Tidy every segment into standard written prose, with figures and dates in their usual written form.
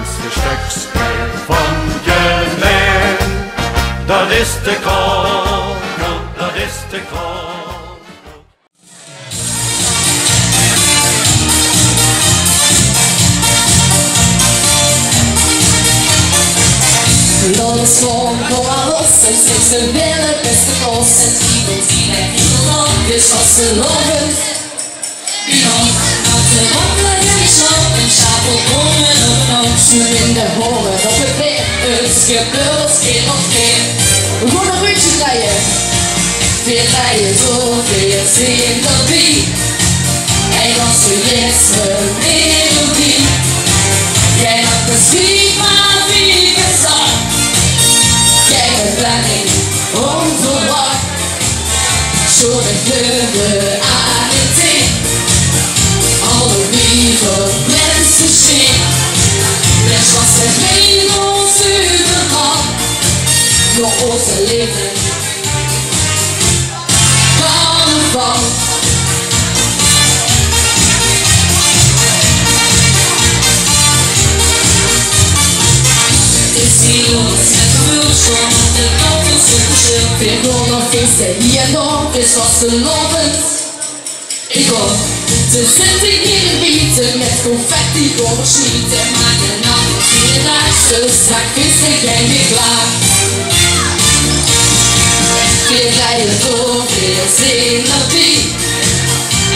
laatste stukje van je leven. Dat is te koop, dat is te koop. Låt oss vara oss en sexuella bästa oss en tid och tid är inom det slåss för loven. Att det håller en slapen kär på gången och någon sjuende håret och ett brev önskar börsked och fred. Hon har brytt sig grejer, fel grejer så fel sent och vi. En gång så ges för melodi. Jag har beskrivit man vill sa. Blanding underbar. Så det glömde allting. Alle liefde mensen zien. Het was het hemels urenlang. Door onze leven. Carnaval. Vergången finns det igenom, det slåss för loven. Igår, du sätter in biten med konfetti och skiter magen av till en dags. Så strax finns det gäng klar. Fler grejer då, fler scener vi.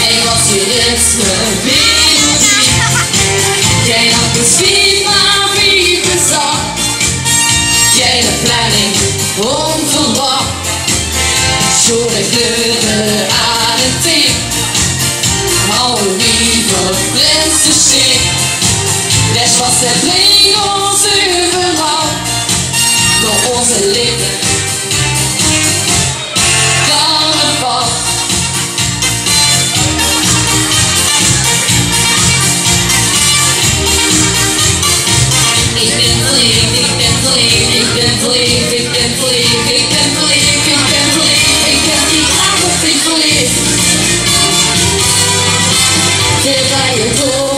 En gång till resten melodi. Jag har beskrivit vad vi besar. Gäller blandning underbar. Så det glömde allting. Alle liefde mensen zien. Les was het legels overal. Door onze lippen. Carnaval. Ik ben verliefd, ik ben verliefd, ik ben verliefd, ik ben verliefd, ik ben verliefd, ik ben verliefd, ik ben die avond verliefd. Je bij je door.